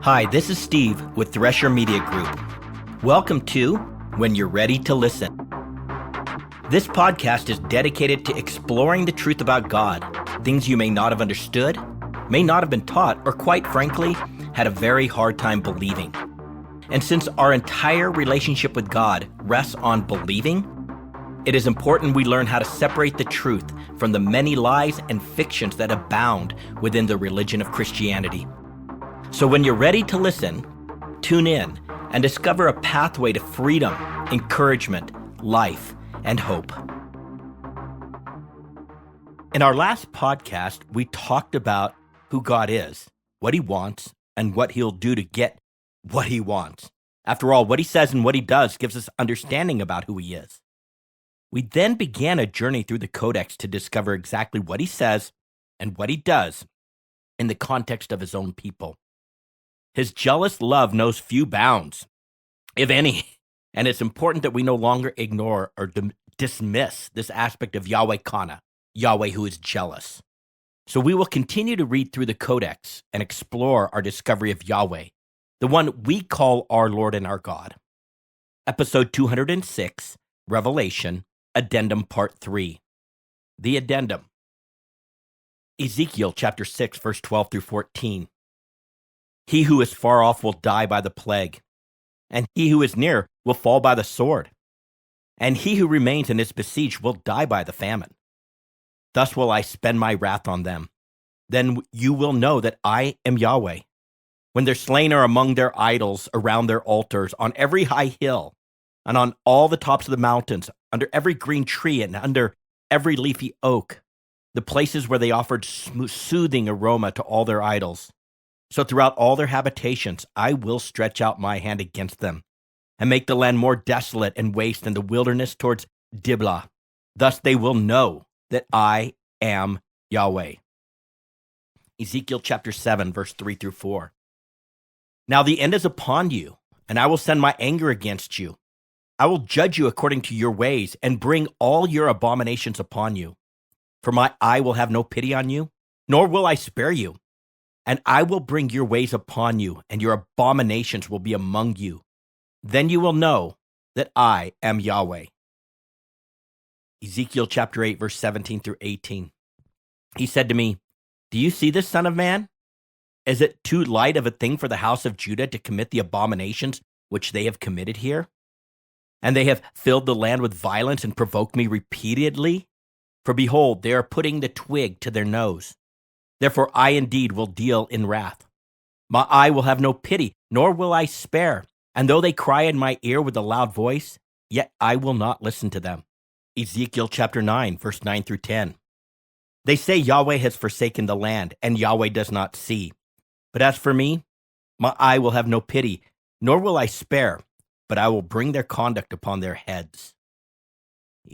Hi, this is Steve with Thresher Media Group. Welcome to When You're Ready to Listen. This podcast is dedicated to exploring the truth about God, things you may not have understood, may not have been taught, or quite frankly, had a very hard time believing. And since our entire relationship with God rests on believing, it is important we learn how to separate the truth from the many lies and fictions that abound within the religion of Christianity. So when you're ready to listen, tune in and discover a pathway to freedom, encouragement, life, and hope. In our last podcast, we talked about who God is, what he wants, and what he'll do to get what he wants. After all, what he says and what he does gives us understanding about who he is. We then began a journey through the Codex to discover exactly what he says and what he does in the context of his own people. His jealous love knows few bounds, if any, and it's important that we no longer ignore or dismiss this aspect of Yahweh Qanna, Yahweh who is jealous. So we will continue to read through the Codex and explore our discovery of Yahweh, the one we call our Lord and our God. Episode 206, Revelation, Addendum Part 3. The Addendum. Ezekiel chapter 6, verse 12 through 14. He who is far off will die by the plague, and he who is near will fall by the sword, and he who remains and is besieged will die by the famine. Thus will I spend my wrath on them. Then you will know that I am Yahweh. When their slain are among their idols, around their altars, on every high hill, and on all the tops of the mountains, under every green tree and under every leafy oak, the places where they offered soothing aroma to all their idols. So throughout all their habitations, I will stretch out my hand against them and make the land more desolate and waste than the wilderness towards Diblah. Thus they will know that I am Yahweh. Ezekiel chapter 7, verse 3 through 4. Now the end is upon you, and I will send my anger against you. I will judge you according to your ways and bring all your abominations upon you. For my eye will have no pity on you, nor will I spare you. And I will bring your ways upon you, and your abominations will be among you. Then you will know that I am Yahweh. Ezekiel chapter 8, verse 17 through 18. He said to me, Do you see this, son of man? Is it too light of a thing for the house of Judah to commit the abominations which they have committed here? And they have filled the land with violence and provoked me repeatedly? For behold, they are putting the twig to their nose. Therefore I indeed will deal in wrath. My eye will have no pity, nor will I spare. And though they cry in my ear with a loud voice, yet I will not listen to them. Ezekiel chapter 9, verse 9 through 10. They say Yahweh has forsaken the land, and Yahweh does not see. But as for me, my eye will have no pity, nor will I spare, but I will bring their conduct upon their heads.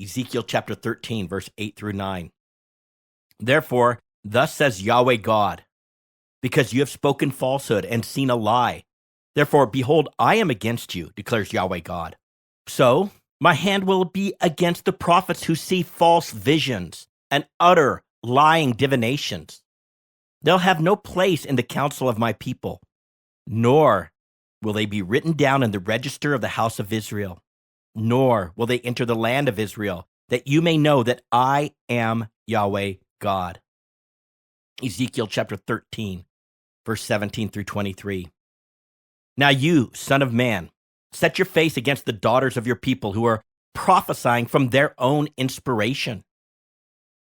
Ezekiel chapter 13, verse 8 through 9. Therefore, thus says Yahweh God, because you have spoken falsehood and seen a lie. Therefore, behold, I am against you, declares Yahweh God. So my hand will be against the prophets who see false visions and utter lying divinations. They'll have no place in the council of my people, nor will they be written down in the register of the house of Israel, nor will they enter the land of Israel, that you may know that I am Yahweh God. Ezekiel chapter 13, verse 17 through 23. Now you, son of man, set your face against the daughters of your people who are prophesying from their own inspiration.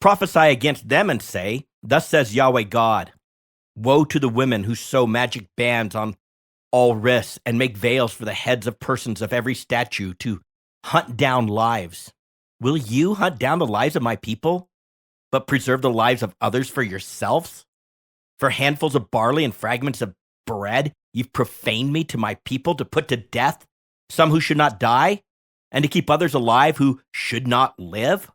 Prophesy against them and say, Thus says Yahweh God, Woe to the women who sew magic bands on all wrists and make veils for the heads of persons of every statue to hunt down lives. Will you hunt down the lives of my people, but preserve the lives of others for yourselves? For handfuls of barley and fragments of bread, you've profaned me to my people to put to death some who should not die, and to keep others alive who should not live?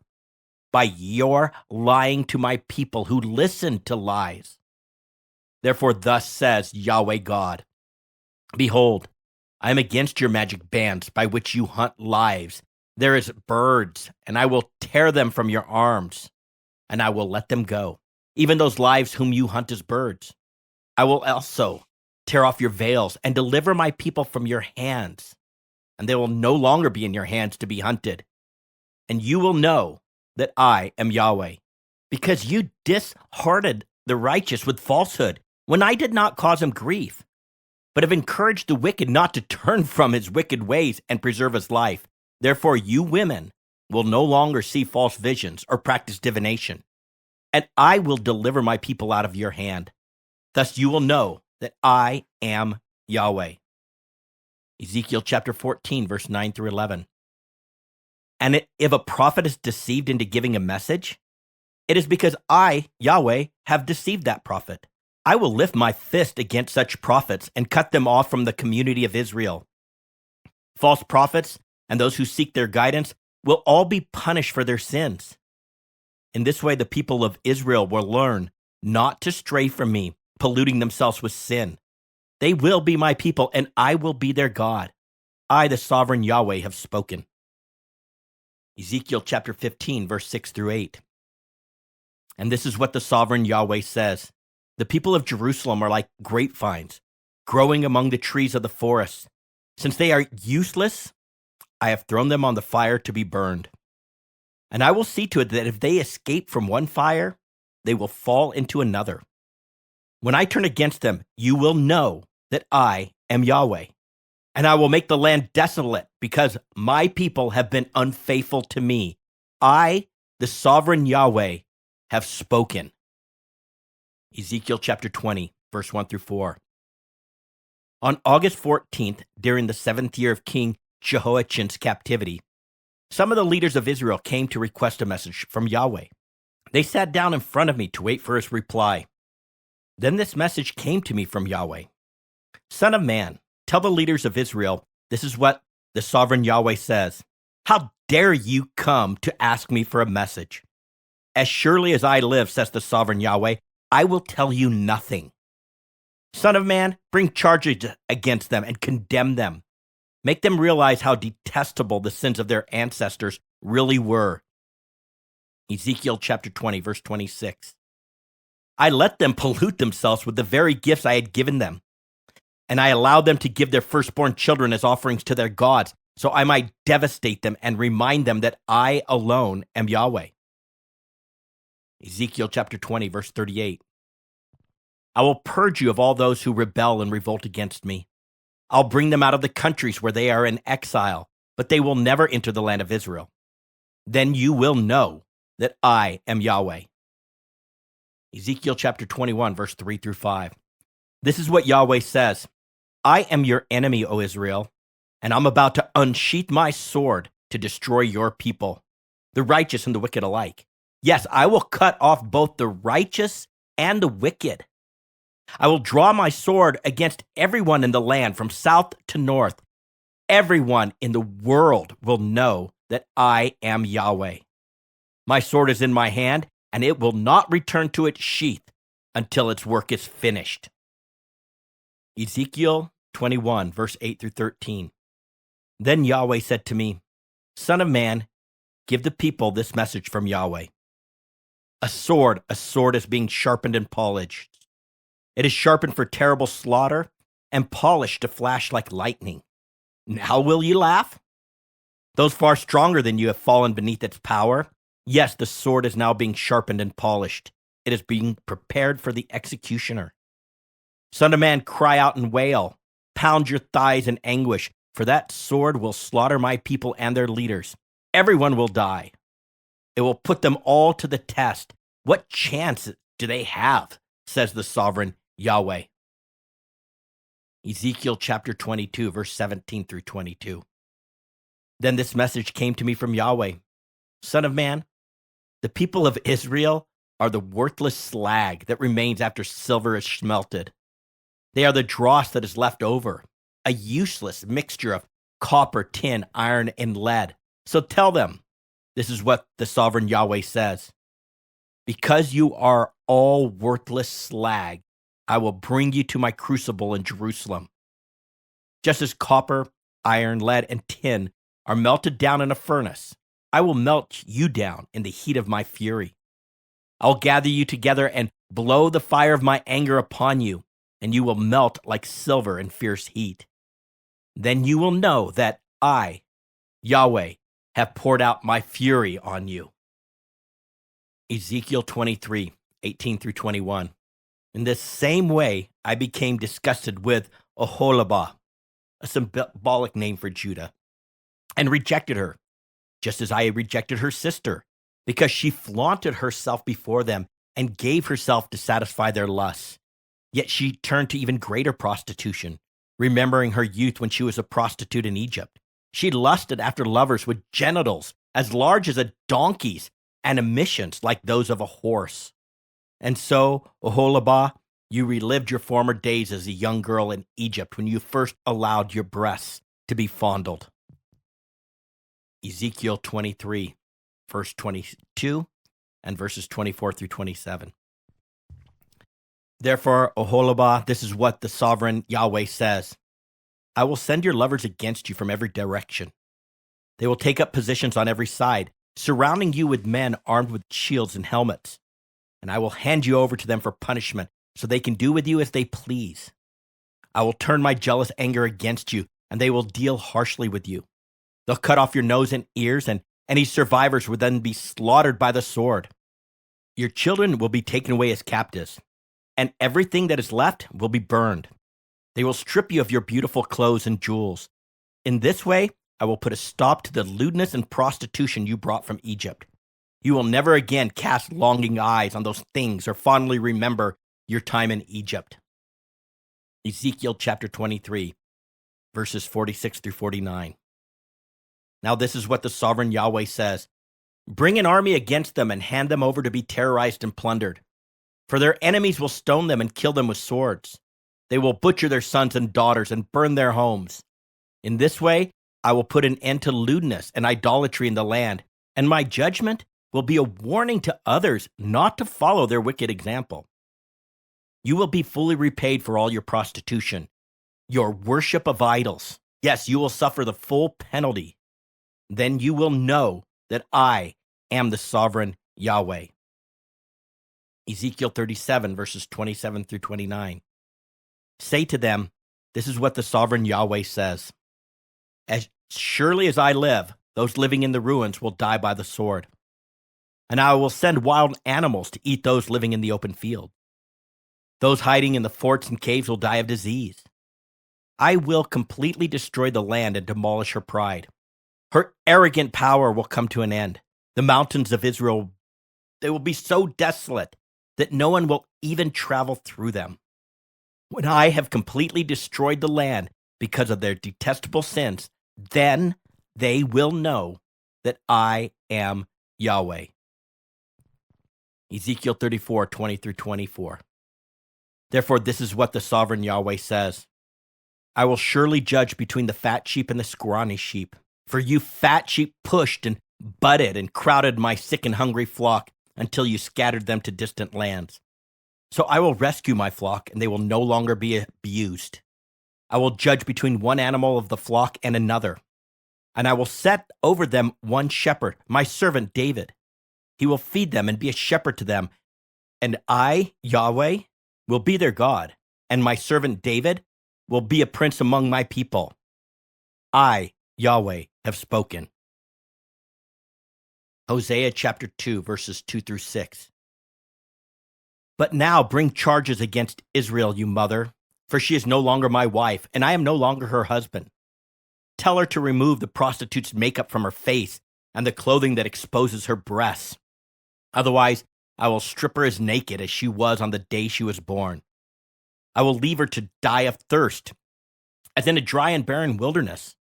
By your lying to my people who listen to lies. Therefore, thus says Yahweh God, Behold, I am against your magic bands by which you hunt lives. There is birds, and I will tear them from your arms, and I will let them go, even those lives whom you hunt as birds. I will also Tear off your veils and deliver my people from your hands, and they will no longer be in your hands to be hunted. And you will know that I am Yahweh, because you disheartened the righteous with falsehood when I did not cause him grief, but have encouraged the wicked not to turn from his wicked ways and preserve his life. Therefore, you women will no longer see false visions or practice divination, and I will deliver my people out of your hand. Thus you will know that I am Yahweh. Ezekiel chapter 14, verse 9 through 11. And if a prophet is deceived into giving a message, it is because I, Yahweh, have deceived that prophet. I will lift my fist against such prophets and cut them off from the community of Israel. False prophets and those who seek their guidance will all be punished for their sins. In this way, the people of Israel will learn not to stray from me, polluting themselves with sin. They will be my people, and I will be their God. I, the sovereign Yahweh, have spoken. Ezekiel chapter 15, verse 6 through 8. And this is what the sovereign Yahweh says. The people of Jerusalem are like grapevines, growing among the trees of the forest. Since they are useless, I have thrown them on the fire to be burned. And I will see to it that if they escape from one fire, they will fall into another. When I turn against them, you will know that I am Yahweh. And I will make the land desolate because my people have been unfaithful to me. I, the sovereign Yahweh, have spoken. Ezekiel chapter 20, verse 1 through 4. On August 14th, during the 7th year of King Jehoiachin's captivity, some of the leaders of Israel came to request a message from Yahweh. They sat down in front of me to wait for his reply. Then this message came to me from Yahweh. Son of man, tell the leaders of Israel, this is what the sovereign Yahweh says. How dare you come to ask me for a message? As surely as I live, says the sovereign Yahweh, I will tell you nothing. Son of man, bring charges against them and condemn them. Make them realize how detestable the sins of their ancestors really were. Ezekiel chapter 20, verse 26. I let them pollute themselves with the very gifts I had given them, and I allowed them to give their firstborn children as offerings to their gods, so I might devastate them and remind them that I alone am Yahweh. Ezekiel chapter 20, verse 38. I will purge you of all those who rebel and revolt against me. I'll bring them out of the countries where they are in exile, but they will never enter the land of Israel. Then you will know that I am Yahweh. Ezekiel chapter 21, verse 3 through 5. This is what Yahweh says. I am your enemy, O Israel, and I'm about to unsheath my sword to destroy your people, the righteous and the wicked alike. Yes, I will cut off both the righteous and the wicked. I will draw my sword against everyone in the land from south to north. Everyone in the world will know that I am Yahweh. My sword is in my hand, and it will not return to its sheath until its work is finished. Ezekiel 21, verse 8 through 13. Then Yahweh said to me, Son of man, give the people this message from Yahweh. A sword is being sharpened and polished. It is sharpened for terrible slaughter and polished to flash like lightning. Now will you laugh? Those far stronger than you have fallen beneath its power. Yes, the sword is now being sharpened and polished. It is being prepared for the executioner. Son of man, cry out and wail. Pound your thighs in anguish, for that sword will slaughter my people and their leaders. Everyone will die. It will put them all to the test. What chance do they have, says the sovereign Yahweh. Ezekiel chapter 22, verse 17 through 22. Then this message came to me from Yahweh. Son of man, the people of Israel are the worthless slag that remains after silver is smelted. They are the dross that is left over, a useless mixture of copper, tin, iron, and lead. So tell them, this is what the sovereign Yahweh says. Because you are all worthless slag, I will bring you to my crucible in Jerusalem. Just as copper, iron, lead, and tin are melted down in a furnace, I will melt you down in the heat of my fury. I'll gather you together and blow the fire of my anger upon you, and you will melt like silver in fierce heat. Then you will know that I, Yahweh, have poured out my fury on you. Ezekiel 23:18 through 21. In this same way, I became disgusted with Oholibah, a symbolic name for Judah, and rejected her, just as I rejected her sister, because she flaunted herself before them and gave herself to satisfy their lusts. Yet she turned to even greater prostitution, remembering her youth when she was a prostitute in Egypt. She lusted after lovers with genitals as large as a donkey's and emissions like those of a horse. And so, Oholibah, you relived your former days as a young girl in Egypt when you first allowed your breasts to be fondled. Ezekiel 23, verse 22 and verses 24 through 27. Therefore, Oholibah, this is what the sovereign Yahweh says. I will send your lovers against you from every direction. They will take up positions on every side, surrounding you with men armed with shields and helmets. And I will hand you over to them for punishment, so they can do with you as they please. I will turn my jealous anger against you, and they will deal harshly with you. They'll cut off your nose and ears, and any survivors will then be slaughtered by the sword. Your children will be taken away as captives, and everything that is left will be burned. They will strip you of your beautiful clothes and jewels. In this way, I will put a stop to the lewdness and prostitution you brought from Egypt. You will never again cast longing eyes on those things or fondly remember your time in Egypt. Ezekiel chapter 23, verses 46 through 49. Now this is what the sovereign Yahweh says. Bring an army against them and hand them over to be terrorized and plundered. For their enemies will stone them and kill them with swords. They will butcher their sons and daughters and burn their homes. In this way, I will put an end to lewdness and idolatry in the land, and my judgment will be a warning to others not to follow their wicked example. You will be fully repaid for all your prostitution, your worship of idols. Yes, you will suffer the full penalty. Then you will know that I am the sovereign Yahweh. Ezekiel 37, verses 27 through 29. Say to them, this is what the sovereign Yahweh says. As surely as I live, those living in the ruins will die by the sword. And I will send wild animals to eat those living in the open field. Those hiding in the forts and caves will die of disease. I will completely destroy the land and demolish her pride. Her arrogant power will come to an end. The mountains of Israel, they will be so desolate that no one will even travel through them. When I have completely destroyed the land because of their detestable sins, then they will know that I am Yahweh. Ezekiel 34, 20 through 24. Therefore, this is what the sovereign Yahweh says. I will surely judge between the fat sheep and the scrawny sheep. For you fat sheep pushed and butted and crowded my sick and hungry flock until you scattered them to distant lands. So I will rescue my flock, and they will no longer be abused. I will judge between one animal of the flock and another. And I will set over them one shepherd, my servant David. He will feed them and be a shepherd to them. And I, Yahweh, will be their God, and my servant David will be a prince among my people. I, Yahweh, have spoken. Hosea chapter 2, verses 2 through 6. But now bring charges against Israel, you mother, for she is no longer my wife, and I am no longer her husband. Tell her to remove the prostitute's makeup from her face and the clothing that exposes her breasts. Otherwise, I will strip her as naked as she was on the day she was born. I will leave her to die of thirst, as in a dry and barren wilderness.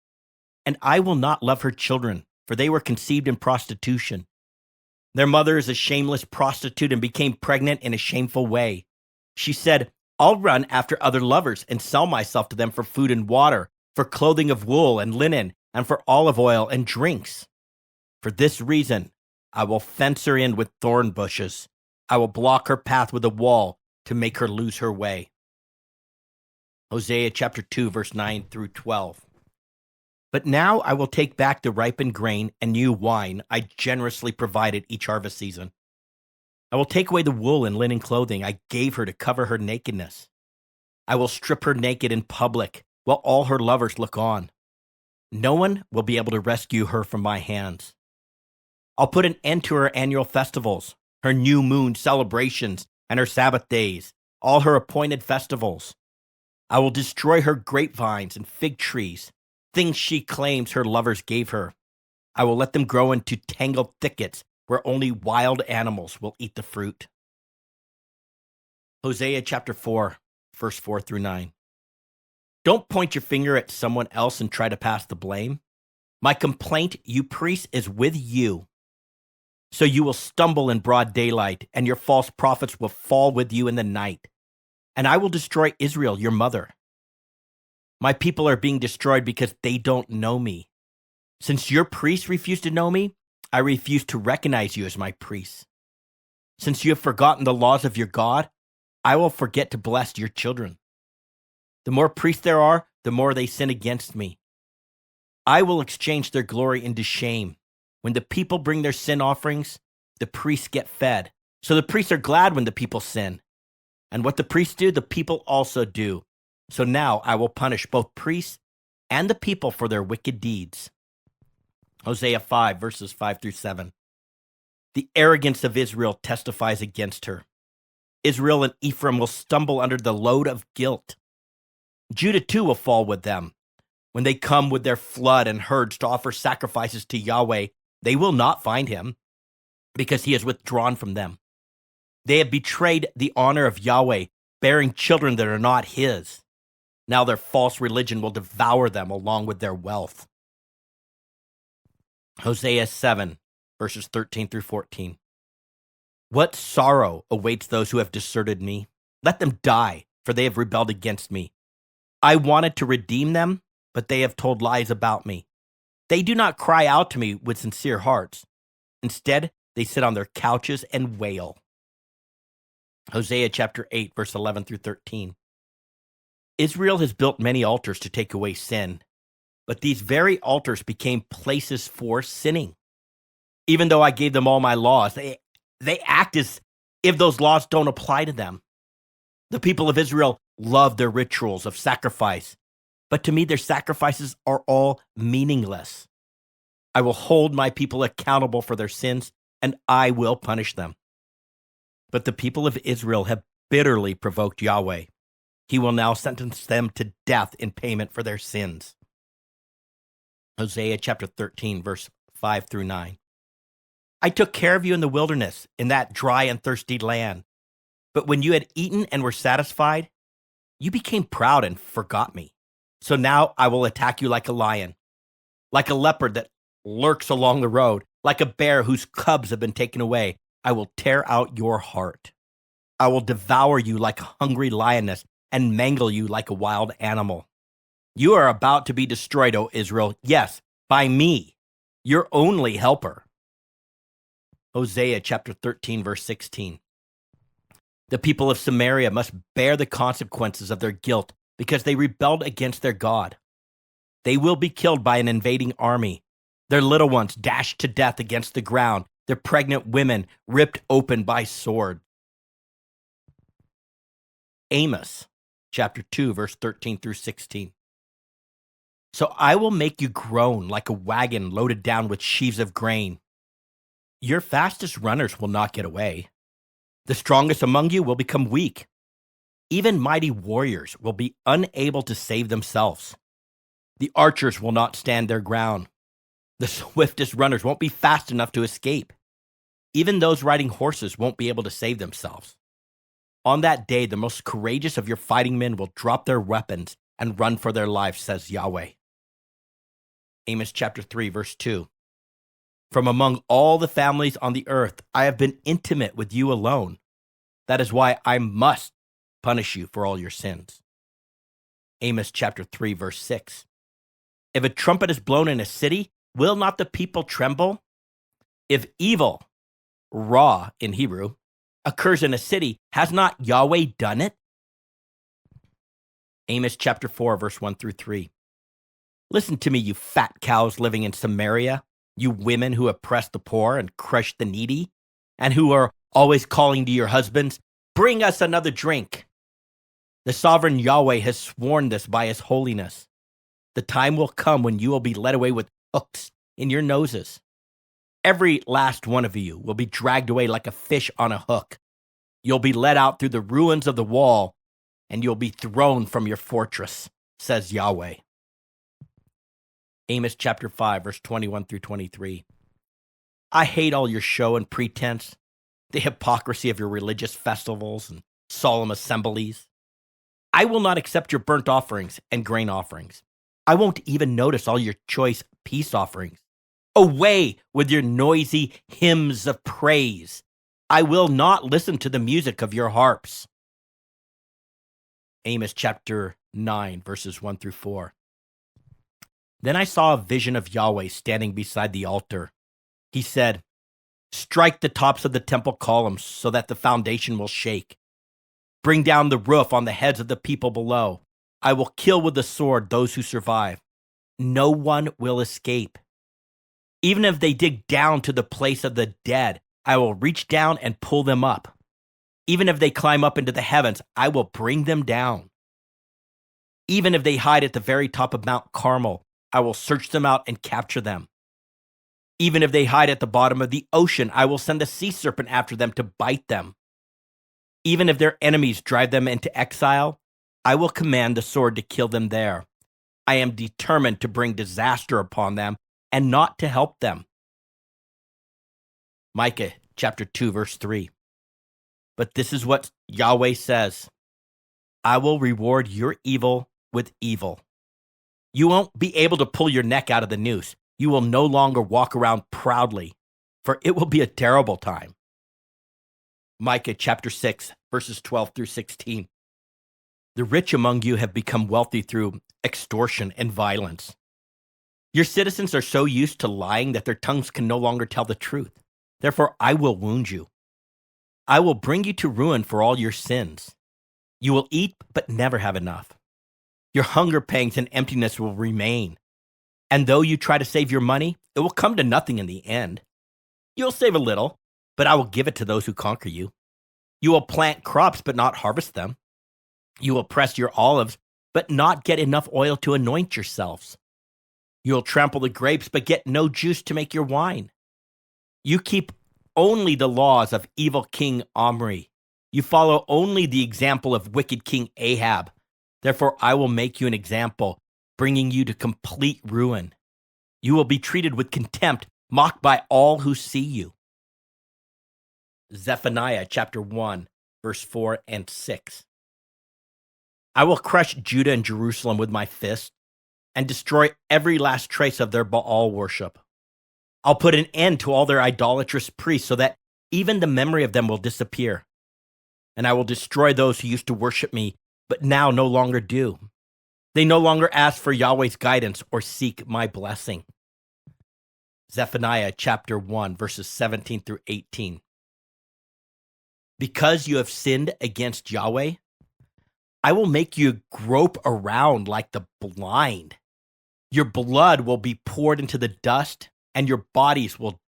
And I will not love her children, for they were conceived in prostitution. Their mother is a shameless prostitute and became pregnant in a shameful way. She said, I'll run after other lovers and sell myself to them for food and water, for clothing of wool and linen, and for olive oil and drinks. For this reason, I will fence her in with thorn bushes. I will block her path with a wall to make her lose her way. Hosea chapter 2, verse 9 through 12. But now I will take back the ripened grain and new wine I generously provided each harvest season. I will take away the wool and linen clothing I gave her to cover her nakedness. I will strip her naked in public while all her lovers look on. No one will be able to rescue her from my hands. I'll put an end to her annual festivals, her new moon celebrations, and her Sabbath days, all her appointed festivals. I will destroy her grapevines and fig trees, things she claims her lovers gave her. I will let them grow into tangled thickets where only wild animals will eat the fruit. Hosea chapter 4, verse 4 through 9. Don't point your finger at someone else and try to pass the blame. My complaint, you priests, is with you. So you will stumble in broad daylight, and your false prophets will fall with you in the night. And I will destroy Israel, your mother. My people are being destroyed because they don't know me. Since your priests refuse to know me, I refuse to recognize you as my priests. Since you have forgotten the laws of your God, I will forget to bless your children. The more priests there are, the more they sin against me. I will exchange their glory into shame. When the people bring their sin offerings, the priests get fed. So the priests are glad when the people sin. And what the priests do, the people also do. So now I will punish both priests and the people for their wicked deeds. Hosea 5, verses 5 through 7. The arrogance of Israel testifies against her. Israel and Ephraim will stumble under the load of guilt. Judah too will fall with them. When they come with their flood and herds to offer sacrifices to Yahweh, they will not find him, because he has withdrawn from them. They have betrayed the honor of Yahweh, bearing children that are not his. Now their false religion will devour them along with their wealth. Hosea 7, verses 13 through 14. What sorrow awaits those who have deserted me? Let them die, for they have rebelled against me. I wanted to redeem them, but they have told lies about me. They do not cry out to me with sincere hearts. Instead, they sit on their couches and wail. Hosea chapter 8, verse 11 through 13. Israel has built many altars to take away sin, but these very altars became places for sinning. Even though I gave them all my laws, they act as if those laws don't apply to them. The people of Israel love their rituals of sacrifice, but to me their sacrifices are all meaningless. I will hold my people accountable for their sins, and I will punish them. But the people of Israel have bitterly provoked Yahweh. He will now sentence them to death in payment for their sins. Hosea chapter 13, verse 5 through 9. I took care of you in the wilderness, in that dry and thirsty land. But when you had eaten and were satisfied, you became proud and forgot me. So now I will attack you like a lion, like a leopard that lurks along the road, like a bear whose cubs have been taken away. I will tear out your heart. I will devour you like a hungry lioness and mangle you like a wild animal. You are about to be destroyed, O Israel, yes, by me, your only helper. Hosea chapter 13, verse 16. The people of Samaria must bear the consequences of their guilt because they rebelled against their God. They will be killed by an invading army, their little ones dashed to death against the ground, their pregnant women ripped open by sword. Amos chapter 2, verse 13 through 16. So I will make you groan like a wagon loaded down with sheaves of grain. Your fastest runners will not get away. The strongest among you will become weak. Even mighty warriors will be unable to save themselves. The archers will not stand their ground. The swiftest runners won't be fast enough to escape. Even those riding horses won't be able to save themselves. On that day, the most courageous of your fighting men will drop their weapons and run for their lives, says Yahweh. Amos chapter 3, verse 2. From among all the families on the earth, I have been intimate with you alone. That is why I must punish you for all your sins. Amos chapter 3, verse 6. If a trumpet is blown in a city, will not the people tremble? If evil, ra in Hebrew, occurs in a city, has not Yahweh done it? Amos chapter 4, verse 1 through 3. Listen to me, you fat cows living in Samaria, you women who oppress the poor and crush the needy, and who are always calling to your husbands, bring us another drink. The sovereign Yahweh has sworn this by his holiness. The time will come when you will be led away with hooks in your noses. Every last one of you will be dragged away like a fish on a hook. You'll be led out through the ruins of the wall, and you'll be thrown from your fortress, says Yahweh. Amos chapter 5, verse 21 through 23. I hate all your show and pretense, the hypocrisy of your religious festivals and solemn assemblies. I will not accept your burnt offerings and grain offerings. I won't even notice all your choice peace offerings. Away with your noisy hymns of praise. I will not listen to the music of your harps. Amos chapter 9, verses 1 through 4. Then I saw a vision of Yahweh standing beside the altar. He said, strike the tops of the temple columns so that the foundation will shake. Bring down the roof on the heads of the people below. I will kill with the sword those who survive. No one will escape. Even if they dig down to the place of the dead, I will reach down and pull them up. Even if they climb up into the heavens, I will bring them down. Even if they hide at the very top of Mount Carmel, I will search them out and capture them. Even if they hide at the bottom of the ocean, I will send a sea serpent after them to bite them. Even if their enemies drive them into exile, I will command the sword to kill them there. I am determined to bring disaster upon them and not to help them. Micah chapter 2, verse 3. But this is what Yahweh says. I will reward your evil with evil. You won't be able to pull your neck out of the noose. You will no longer walk around proudly, for it will be a terrible time. Micah chapter 6, verses 12 through 16. The rich among you have become wealthy through extortion and violence. Your citizens are so used to lying that their tongues can no longer tell the truth. Therefore, I will wound you. I will bring you to ruin for all your sins. You will eat, but never have enough. Your hunger pangs and emptiness will remain. And though you try to save your money, it will come to nothing in the end. You'll save a little, but I will give it to those who conquer you. You will plant crops, but not harvest them. You will press your olives, but not get enough oil to anoint yourselves. You will trample the grapes, but get no juice to make your wine. You keep only the laws of evil King Omri. You follow only the example of wicked King Ahab. Therefore, I will make you an example, bringing you to complete ruin. You will be treated with contempt, mocked by all who see you. Zephaniah chapter 1, verse 4 and 6. I will crush Judah and Jerusalem with my fist and destroy every last trace of their Baal worship. I'll put an end to all their idolatrous priests so that even the memory of them will disappear. And I will destroy those who used to worship me, but now no longer do. They no longer ask for Yahweh's guidance or seek my blessing. Zephaniah chapter 1, verses 17 through 18. Because you have sinned against Yahweh, I will make you grope around like the blind. Your blood will be poured into the dust, and your bodies will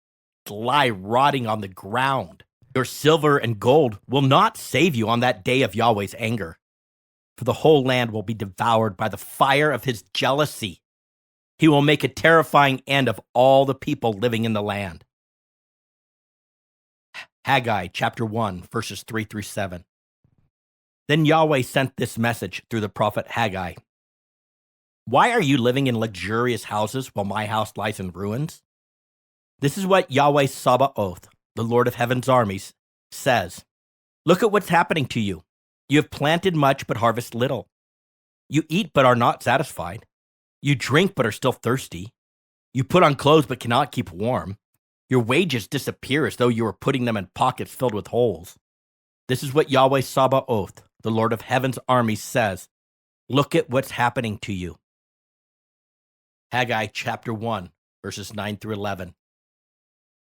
lie rotting on the ground. Your silver and gold will not save you on that day of Yahweh's anger, for the whole land will be devoured by the fire of his jealousy. He will make a terrifying end of all the people living in the land. Haggai chapter 1, verses 3 through 7. Then Yahweh sent this message through the prophet Haggai. Why are you living in luxurious houses while my house lies in ruins? This is what Yahweh Sabaoth, the Lord of heaven's armies, says. Look at what's happening to you. You have planted much but harvest little. You eat but are not satisfied. You drink but are still thirsty. You put on clothes but cannot keep warm. Your wages disappear as though you were putting them in pockets filled with holes. This is what Yahweh Sabaoth, the Lord of heaven's armies, says. Look at what's happening to you. Haggai chapter 1, verses 9 through 11.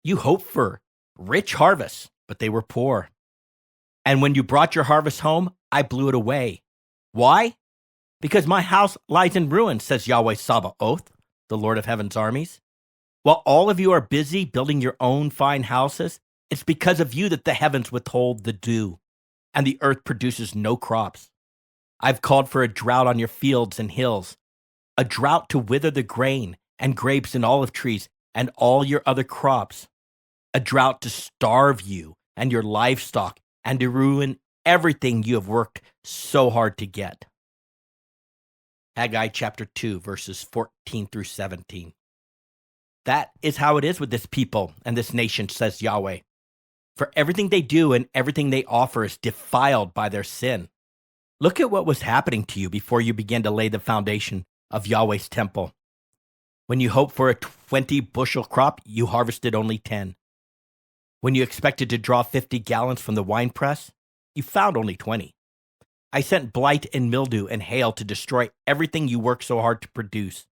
You hoped for rich harvests, but they were poor. And when you brought your harvest home, I blew it away. Why? Because my house lies in ruins, says Yahweh Sabaoth, the Lord of heaven's armies. While all of you are busy building your own fine houses, it's because of you that the heavens withhold the dew, and the earth produces no crops. I've called for a drought on your fields and hills, a drought to wither the grain and grapes and olive trees and all your other crops, a drought to starve you and your livestock and to ruin everything you have worked so hard to get. Haggai chapter 2, verses 14 through 17. That is how it is with this people and this nation, says Yahweh. For everything they do and everything they offer is defiled by their sin. Look at what was happening to you before you began to lay the foundation of Yahweh's temple. When you hoped for a 20 bushel crop, you harvested only 10. When you expected to draw 50 gallons from the winepress, you found only 20. I sent blight and mildew and hail to destroy everything you worked so hard to produce.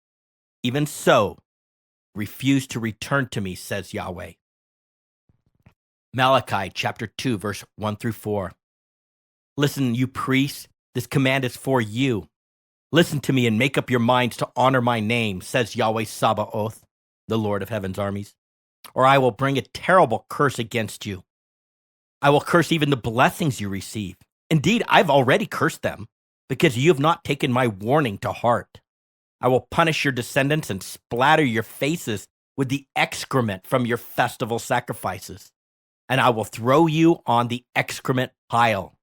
Even so, refuse to return to me, says Yahweh. Malachi chapter 2, verse 1 through 4. Listen, you priests, this command is for you. Listen to me and make up your minds to honor my name, says Yahweh Sabaoth, the Lord of heaven's armies, or I will bring a terrible curse against you. I will curse even the blessings you receive. Indeed, I've already cursed them, because you have not taken my warning to heart. I will punish your descendants and splatter your faces with the excrement from your festival sacrifices, and I will throw you on the excrement pile.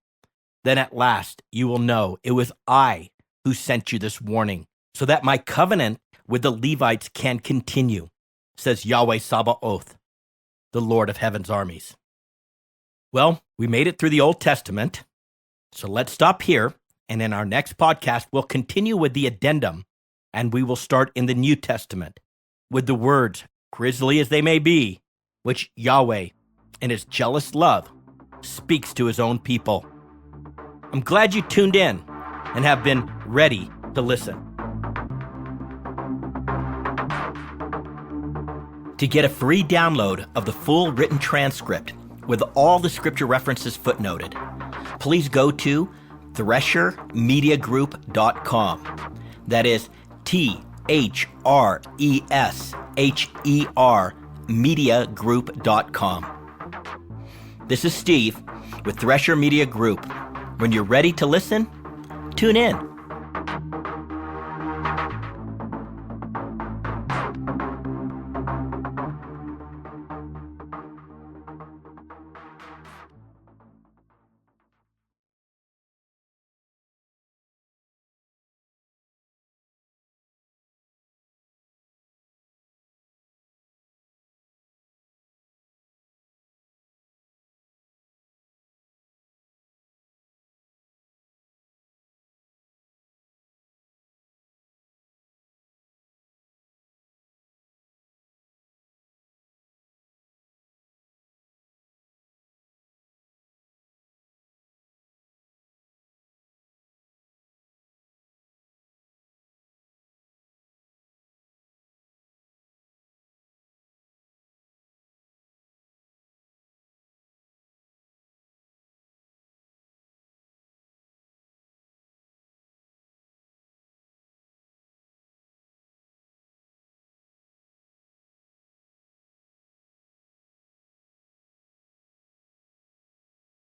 Then at last you will know it was I who sent you this warning, so that my covenant with the Levites can continue, says Yahweh Sabaoth, the Lord of heaven's armies. Well, we made it through the Old Testament, so let's stop here, and in our next podcast, we'll continue with the Addendum, and we will start in the New Testament with the words, grisly as they may be, which Yahweh, in his jealous love, speaks to his own people. I'm glad you tuned in and have been ready to listen. To get a free download of the full written transcript with all the scripture references footnoted, please go to threshermediagroup.com. That is THRESHER mediagroup.com. This is Steve with Thresher Media Group. When you're ready to listen, tune in.